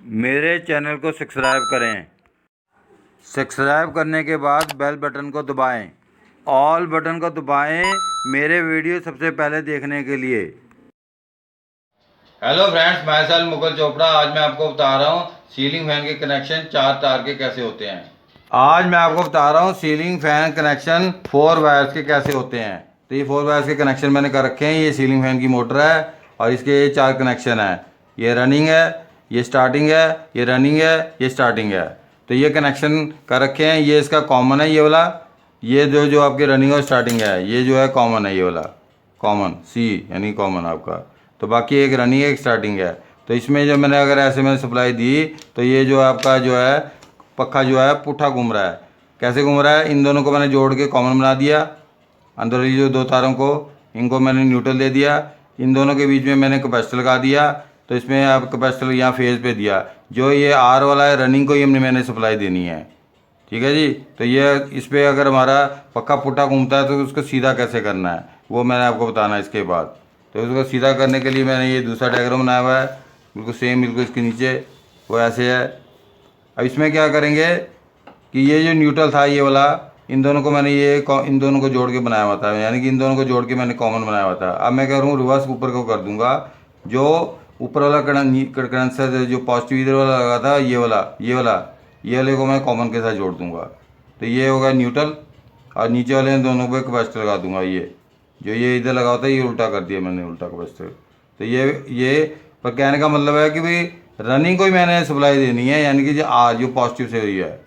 मेरे चैनल को सब्सक्राइब करें। सब्सक्राइब करने के बाद बेल बटन को दबाएं। ऑल बटन को दबाएं मेरे वीडियो सबसे पहले देखने के लिए। हेलो फ्रेंड्स, मैं सर मुकुल चोपड़ा। आज मैं आपको बता रहा हूँ सीलिंग फैन के कनेक्शन 4 तार के कैसे होते हैं। आज मैं आपको बता रहा हूँ सीलिंग फैन कनेक्शन 4 वायर्स के कैसे होते हैं। तो ये 4 वायर्स के कनेक्शन मैंने कर रखे हैं। ये सीलिंग फैन की मोटर है और इसके ये 4 कनेक्शन है। ये रनिंग है, ये स्टार्टिंग है, ये रनिंग है, ये स्टार्टिंग है। तो ये कनेक्शन कर रखे हैं। ये इसका कॉमन है, ये वाला। ये जो आपके रनिंग और स्टार्टिंग है, ये जो है कॉमन है, ये वाला कॉमन सी यानी कॉमन आपका। तो बाकी एक रनिंग है, एक स्टार्टिंग है। तो इसमें जो मैंने अगर ऐसे मैंने सप्लाई दी तो ये जो आपका जो है पक्का जो है पुट्ठा घूम रहा है। कैसे घूम रहा है? इन दोनों को मैंने जोड़ के कॉमन बना दिया। अंदर ये जो 2 तारों को इनको मैंने न्यूट्रल दे दिया। इन दोनों के बीच में मैंने कैपेसिटर लगा दिया। तो इसमें आप कैपेसिटर यहाँ फेज पे दिया। जो ये आर वाला है रनिंग को ही मैंने सप्लाई देनी है। ठीक है जी। तो ये इस पर अगर हमारा पक्का पुट्ठा घूमता है तो उसको सीधा कैसे करना है वो मैंने आपको बताना है इसके बाद। तो उसको सीधा करने के लिए मैंने ये दूसरा डायग्राम बनाया हुआ है, बिल्कुल सेम, बिल्कुल इसके नीचे वो ऐसे है। अब इसमें क्या करेंगे कि ये जो न्यूट्रल था ये वाला, इन दोनों को मैंने इन दोनों को जोड़ के बनाया हुआ था, यानी कि इन दोनों को जोड़ के मैंने कॉमन बनाया हुआ था। अब मैं कह रहा हूँ रिवर्स ऊपर को कर दूंगा। जो ऊपर वाला कंडेंसर जो पॉजिटिव इधर वाला लगा था, ये वाले को मैं कॉमन के साथ जोड़ दूंगा। तो ये होगा न्यूट्रल और नीचे वाले इन दोनों पे कैपेसिटर लगा दूंगा। ये जो ये इधर लगा होता है ये उल्टा कर दिया मैंने, उल्टा कैपेसिटर। तो ये पर कहने का मतलब है कि भाई रनिंग को ही मैंने सप्लाई देनी है, यानी कि जो पॉजिटिव से हुई है।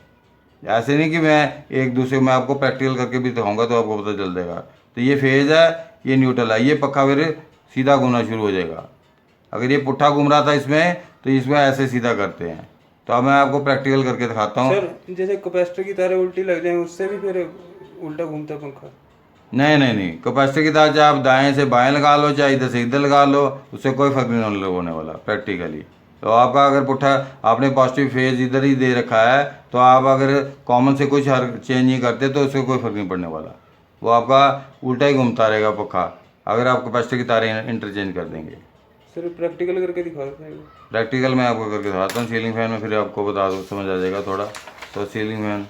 ऐसे नहीं कि मैं एक दूसरे में आपको प्रैक्टिकल करके भी दिखाऊंगा तो आपको पता चल जाएगा। तो ये फेज है, ये न्यूट्रल है, ये पक्का फिर सीधा घूमना शुरू हो जाएगा। अगर ये पुट्ठा घूम रहा था इसमें तो इसमें ऐसे सीधा करते हैं। तो अब मैं आपको प्रैक्टिकल करके दिखाता हूँ। सर जैसे कैपेसिटर की तारें उल्टी लग जाए उससे भी फिर उल्टा घूमता है पंखा? नहीं, कैपेसिटर की तार चाहे आप दाएं से बाएं लगा लो, चाहे इधर से इधर लगा लो, उससे कोई फर्क नहीं होने वाला प्रैक्टिकली। तो आपका अगर पुट्ठा आपने पॉजिटिव फेज इधर ही दे रखा है तो आप अगर कॉमन से कुछ चेंज नहीं करते तो उससे कोई फर्क नहीं पड़ने वाला। वो आपका उल्टा ही घूमता रहेगा पक्का, अगर आप कैपेसिटर की तारें इंटरचेंज कर देंगे। सर प्रैक्टिकल करके दिखा देते हैं। प्रैक्टिकल मैं आपको करके दिखाता हूँ सीलिंग फैन में, फिर आपको बता दो, समझ आ जाएगा थोड़ा। तो सीलिंग फैन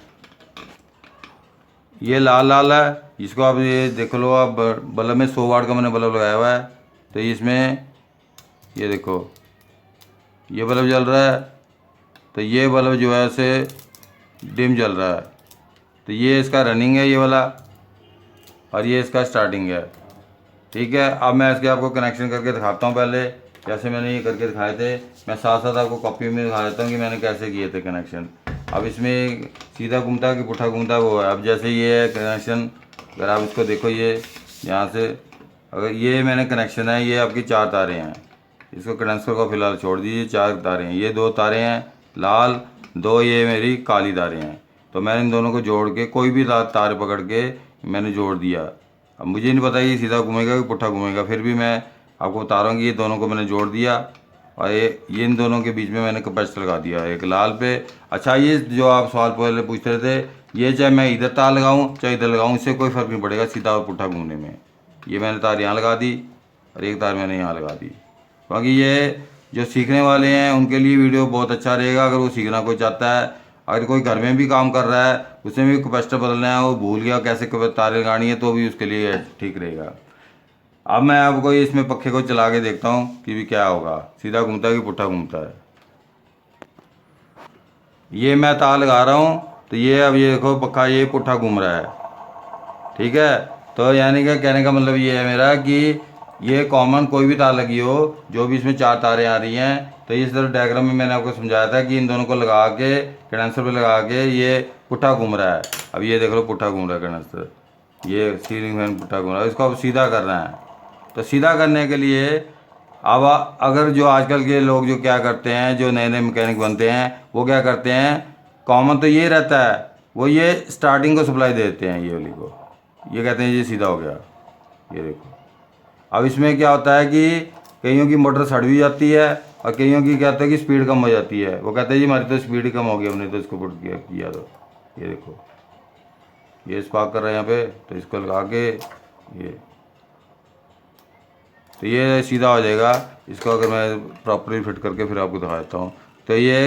ये लाल है, इसको आप ये देख लो। आप बल्ब में 100 वाट का मैंने बल्ब लगाया हुआ है। तो इसमें ये देखो ये बल्ब जल रहा है। तो ये बल्ब जो है से डिम जल रहा है। तो ये इसका रनिंग है ये वाला और ये इसका स्टार्टिंग है। ठीक है। अब मैं इसके आपको कनेक्शन करके दिखाता हूँ। पहले जैसे मैंने ये करके दिखाए थे, मैं साथ साथ आपको कॉपी में दिखा देता हूँ कि मैंने कैसे किए थे कनेक्शन। अब इसमें सीधा घूमता है कि पुट्ठा घूमता है वो है। अब जैसे ये है कनेक्शन, अगर आप इसको देखो, ये यहाँ से अगर ये मैंने कनेक्शन है, ये आपकी 4 तारें हैं। इसको कंडेंसर को फिलहाल छोड़ दीजिए। 4 तारें हैं, ये 2 तारें हैं लाल, 2 ये मेरी काली तारें हैं। तो मैंने इन दोनों को जोड़ के कोई भी तार पकड़ के मैंने जोड़ दिया। अब मुझे नहीं पता ये सीधा घूमेगा कि पुट्ठा घूमेगा, फिर भी मैं आपको बता रहा हूँ कि ये दोनों को मैंने जोड़ दिया और ये इन दोनों के बीच में मैंने कैपेसिटर लगा दिया एक लाल पे। अच्छा, ये जो आप सवाल पहले पूछ रहे थे, ये चाहे मैं इधर तार लगाऊँ चाहे इधर लगाऊँ, इससे कोई फ़र्क नहीं पड़ेगा सीधा और पुट्ठा घूमने में। ये मैंने तार यहाँ लगा दी और एक तार मैंने यहाँ लगा दी। क्योंकि ये जो सीखने वाले हैं उनके लिए वीडियो बहुत अच्छा रहेगा। अगर वो सीखना कोई चाहता है, अगर कोई घर में भी काम कर रहा है, उसमें भी कैपेसिटर बदलना है, वो भूल गया कैसे तारें लगानी है, तो भी उसके लिए ठीक रहेगा। अब मैं आपको इसमें पक्खे को चला के देखता हूँ कि भी क्या होगा, सीधा घूमता है कि पुट्ठा घूमता है। ये मैं तार लगा रहा हूँ तो ये अब ये देखो पक्का ये पुट्ठा घूम रहा है। ठीक है। तो यानी कि कहने का मतलब ये है मेरा कि ये कॉमन कोई भी तार लगी हो, जो भी इसमें 4 तारें आ रही हैं, तो इस तरह डायग्राम में मैंने आपको समझाया था कि इन दोनों को लगा के कंडेंसर पे लगा के ये पुट्ठा घूम रहा है। अब ये देख लो पुट्ठा घूम रहा है कंडेंसर, ये सीलिंग फैन पुट्ठा घूम रहा है। इसको अब सीधा करना है। तो सीधा करने के लिए अब अगर जो आजकल के लोग जो क्या करते हैं, जो नए नए मैकेनिक बनते हैं, वो क्या करते हैं, कॉमन तो ये रहता है, वो ये स्टार्टिंग को सप्लाई दे देते हैं ये वाली को। ये कहते हैं ये सीधा हो गया, ये देखो। अब इसमें क्या होता है कि कईयों की मोटर सड़ भी जाती है और कईयों की क्या होता है कि स्पीड कम हो जाती है। वो कहते हैं जी हमारी तो स्पीड ही कम हो गई, हमने तो इसको पुट किया तो ये देखो ये स्पार्क कर रहा है यहाँ पे। तो इसको लगा के ये तो ये सीधा हो जाएगा। इसको अगर मैं प्रॉपरली फिट करके फिर आपको दिखा देता हूँ। तो ये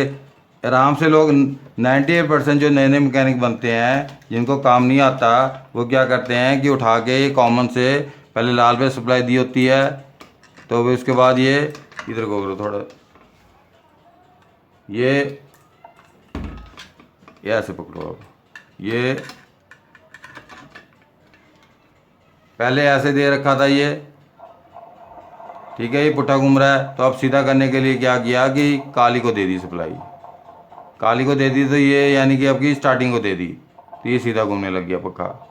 आराम से लोग 98% जो नए नए मैकेनिक बनते हैं जिनको काम नहीं आता वो क्या करते हैं कि उठा के ये कॉमन से पहले लाल पे सप्लाई दी होती है, तो फिर उसके बाद ये इधर को करो थोड़ा, ये ऐसे पकड़ो आप, ये पहले ऐसे दे रखा था ये, ठीक है, ये पुट्ठा घूम रहा है, तो अब सीधा करने के लिए क्या किया कि काली को दे दी सप्लाई, काली को दे दी तो ये यानी कि आपकी स्टार्टिंग को दे दी, तो ये सीधा घूमने लग गया पक्का।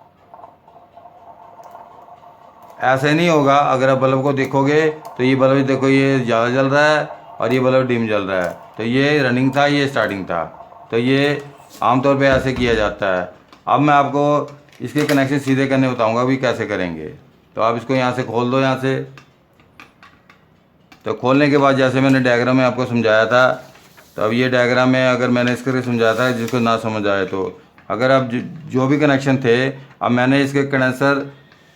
ऐसे नहीं होगा, अगर आप बल्ब को देखोगे तो ये बल्ब देखो ये ज़्यादा जल रहा है और ये बल्ब डिम जल रहा है, तो ये रनिंग था ये स्टार्टिंग था, तो ये आमतौर पे ऐसे किया जाता है। अब मैं आपको इसके कनेक्शन सीधे करने बताऊंगा भी कैसे करेंगे। तो आप इसको यहाँ से खोल दो, यहाँ से, तो खोलने के बाद जैसे मैंने डायग्राम में आपको समझाया था, तो अब ये डायग्राम में अगर मैंने इसके समझाया था जिसको ना समझ आए तो अगर आप जो भी कनेक्शन थे, अब मैंने इसके कंडेंसर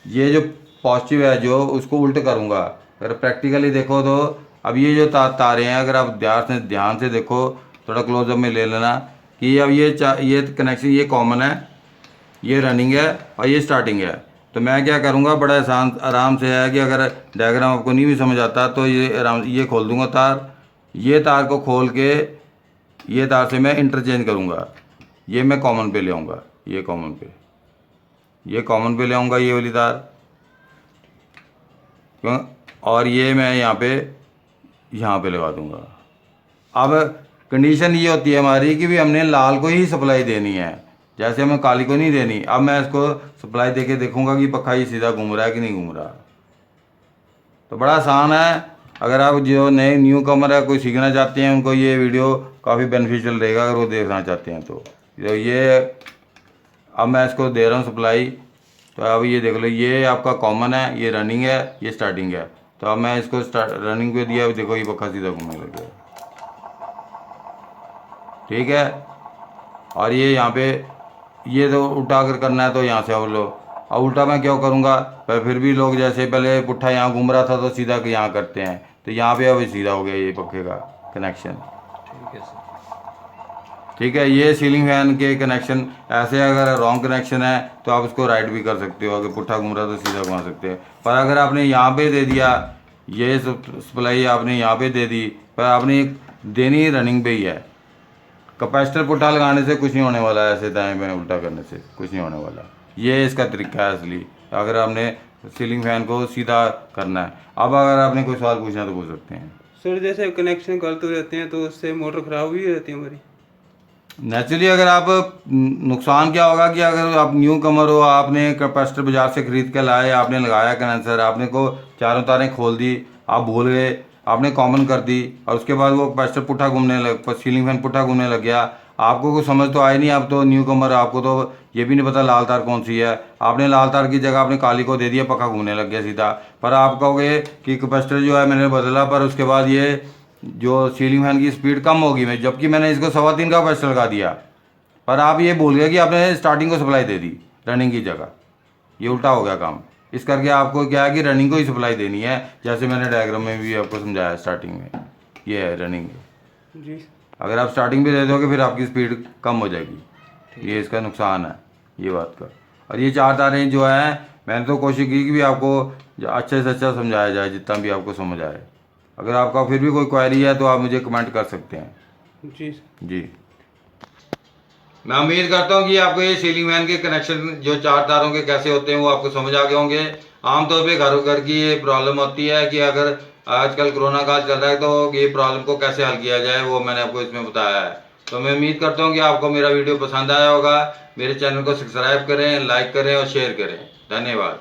ये जो पॉजिटिव है जो उसको उल्ट करूँगा। अगर प्रैक्टिकली देखो तो अब ये जो तारे हैं, अगर आप ध्यान से देखो, थोड़ा क्लोजअप में ले लेना कि अब ये कनेक्शन ये कॉमन है, ये रनिंग है और ये स्टार्टिंग है। तो मैं क्या करूँगा, बड़ा आराम से है कि अगर डायग्राम आपको नहीं भी समझ आता तो ये खोल दूँगा तार, ये तार को खोल के ये तार से मैं इंटरचेंज करूँगा, ये मैं कॉमन पे ले आऊँगा, ये कॉमन पे ले आऊँगा ये वाली तार, क्यों, और ये मैं यहाँ पे लगा दूँगा। अब कंडीशन ये होती है हमारी कि भी हमने लाल को ही सप्लाई देनी है, जैसे हमें काली को नहीं देनी। अब मैं इसको सप्लाई देके देखूंगा कि पक्का ये सीधा घूम रहा है कि नहीं घूम रहा। तो बड़ा आसान है, अगर आप जो नए न्यू कमर है कोई सीखना चाहते हैं उनको ये वीडियो काफ़ी बेनिफिशियल रहेगा अगर वो देखना चाहते हैं तो ये अब मैं इसको दे रहा हूँ सप्लाई। तो अब ये देख लो, ये आपका कॉमन है, ये रनिंग है, ये स्टार्टिंग है। तो अब मैं इसको रनिंग पे दिया, देखो ये पक्का सीधा घूमने लग गया, ठीक है। और ये यहाँ पे ये तो उल्टा अगर करना है तो यहाँ से अब लो, अब उल्टा मैं क्यों करूँगा, पर फिर भी लोग जैसे पहले पुट्ठा यहाँ घूम रहा था तो सीधा यहाँ करते हैं, तो यहाँ पे अब सीधा हो गया ये पक्के का कनेक्शन, ठीक है सर। ठीक है। ये सीलिंग फैन के कनेक्शन ऐसे, अगर रॉन्ग कनेक्शन है तो आप इसको राइट भी कर सकते हो, अगर पुट्ठा घूम रहा तो सीधा घुमा सकते हैं। पर अगर आपने यहाँ पे दे दिया, ये सप्लाई आपने यहाँ पे दे दी, पर आपने देनी रनिंग पे ही है। कैपेसिटर पुट्ठा लगाने से कुछ नहीं होने वाला है, ऐसे दाएं बाएं उल्टा करने से कुछ नहीं होने वाला। ये इसका तरीका है असली, अगर आपने सीलिंग फैन को सीधा करना है। अब अगर आपने कोई सवाल पूछना तो पूछ सकते हैं। सर जैसे कनेक्शन गलत हो जाते हैं तो उससे मोटर खराब भी हो जाती है हमारी। नेचुरली अगर आप नुकसान क्या होगा कि अगर आप न्यू कमर हो, आपने कैपेसिटर बाजार से खरीद के लाए, आपने लगाया कंडेंसर, आपने को चारों तारें खोल दी, आप भूल गए, आपने कॉमन कर दी और उसके बाद वो कैपेसिटर पुट्ठा घूमने लग, सीलिंग फैन पुट्ठा घूमने लग गया, आपको कुछ समझ तो आई नहीं, आप तो न्यू कमर, आपको तो ये भी नहीं पता लाल तार कौन सी है, आपने लाल तार की जगह आपने काली को दे दिया, पक्का घूमने लग गया सीधा। पर आप कहोगे कि कैपेसिटर जो है मैंने बदला, पर उसके बाद ये जो सीलिंग फैन की स्पीड कम होगी, मैं जबकि मैंने इसको 3.25 का कैपेसिटर लगा दिया, पर आप ये भूल गए कि आपने स्टार्टिंग को सप्लाई दे दी रनिंग की जगह, ये उल्टा हो गया काम। इस करके आपको क्या है कि रनिंग को ही सप्लाई देनी है, जैसे मैंने डायग्राम में भी आपको समझाया स्टार्टिंग में, ये है रनिंग। जी। अगर आप स्टार्टिंग पे दे दोगे फिर आपकी स्पीड कम हो जाएगी, ये इसका नुकसान है ये बात का। और ये 4 तारें जो हैं, मैंने तो कोशिश की कि भी आपको अच्छे से अच्छा समझाया जाए जितना भी आपको समझ आए। अगर आपका फिर भी कोई क्वेरी है तो आप मुझे कमेंट कर सकते हैं। जी जी, मैं उम्मीद करता हूँ कि आपको ये सीलिंग फैन के कनेक्शन जो 4 तारों के कैसे होते हैं वो आपको समझ आ गए होंगे। आमतौर पे घरों घर की ये प्रॉब्लम होती है कि अगर आजकल कोरोना काल चल रहा है तो ये प्रॉब्लम को कैसे हल किया जाए वो मैंने आपको इसमें बताया है। तो मैं उम्मीद करता हूँ कि आपको मेरा वीडियो पसंद आया होगा। मेरे चैनल को सब्सक्राइब करें, लाइक करें और शेयर करें। धन्यवाद।